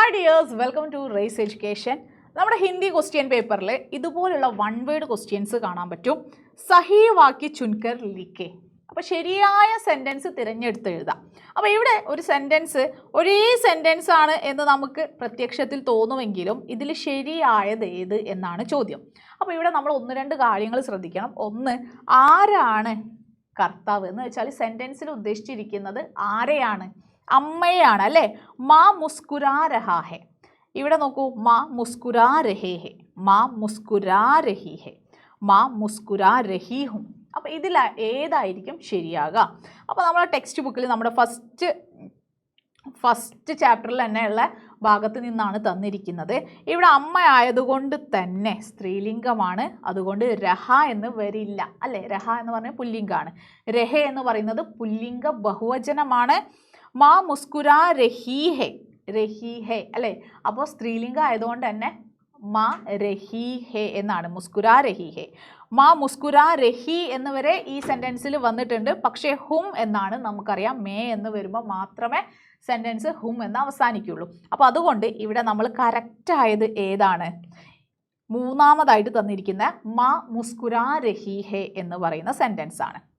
Hi dears, welcome to race education. നമ്മുടെ Hindi question പേപ്പറിൽ ഇതുപോലുള്ള വൺ വേർഡ് ക്വസ്റ്റ്യൻസ് കാണാൻ പറ്റും. സഹി വാക്യ ചുൻകർ ലിഖേ. അപ്പോൾ ശരിയായ സെൻറ്റൻസ് തിരഞ്ഞെടുത്ത് എഴുതാം. അപ്പോൾ ഇവിടെ ഒരു സെൻറ്റൻസ് ഒരേ സെൻറ്റൻസ് ആണ് എന്ന് നമുക്ക് പ്രത്യക്ഷത്തിൽ തോന്നുമെങ്കിലും ഇതിൽ ശരിയായത് ഏത് എന്നാണ് ചോദ്യം. അപ്പോൾ ഇവിടെ നമ്മൾ ഒന്ന് രണ്ട് കാര്യങ്ങൾ ശ്രദ്ധിക്കണം. ഒന്ന്, ആരാണ് കർത്താവ് എന്ന് വെച്ചാൽ സെൻറ്റൻസിൽ ഉദ്ദേശിച്ചിരിക്കുന്നത് ആരെയാണ്? അമ്മയാണ് അല്ലേ? മാ മുസ്കുരാ രഹാ ഹെ. ഇവിടെ നോക്കൂ, മാ മുസ്കുരാ രഹേ ഹെ, മാ മുസ്കുരാ രഹി ഹെ, മാ മുസ്കുരാ രഹി ഹും. അപ്പോൾ ഇതിൽ ഏതായിരിക്കും ശരിയാകുക? അപ്പോൾ നമ്മൾ ടെക്സ്റ്റ് ബുക്കിൽ നമ്മുടെ ഫസ്റ്റ് ചാപ്റ്ററിൽ തന്നെയുള്ള ഭാഗത്ത് നിന്നാണ് തന്നിരിക്കുന്നത്. ഇവിടെ അമ്മ ആയതുകൊണ്ട് തന്നെ സ്ത്രീലിംഗമാണ്, അതുകൊണ്ട് രഹ എന്ന് വരില്ല അല്ലേ? രഹ എന്ന് പറഞ്ഞാൽ പുല്ലിംഗമാണ്. രഹ എന്ന് പറയുന്നത് പുല്ലിംഗ ബഹുവചനമാണ്. മാ മുസ്കുരാ രഹി ഹെ, രഹി ഹെ അല്ലേ? അപ്പോൾ സ്ത്രീലിംഗം ആയതുകൊണ്ട് തന്നെ മാ രഹി ഹെ എന്നാണ്, മുസ്കുരാ രഹി ഹെ. മാ മുസ്കുരാ രഹി എന്ന് വരെ ഈ സെൻറ്റൻസിൽ വന്നിട്ടുണ്ട്. പക്ഷേ ഹും എന്നാണ് നമുക്കറിയാം. മേ എന്ന് വരുമ്പോൾ മാത്രമേ സെൻറ്റൻസ് ഹും എന്ന് അവസാനിക്കുള്ളൂ. അപ്പോൾ അതുകൊണ്ട് ഇവിടെ നമ്മൾ കറക്റ്റായത് ഏതാണ്? മൂന്നാമതായിട്ട് തന്നിരിക്കുന്ന മാ മുസ്കുരാ രഹി ഹെ എന്ന് പറയുന്ന സെൻറ്റൻസ് ആണ്.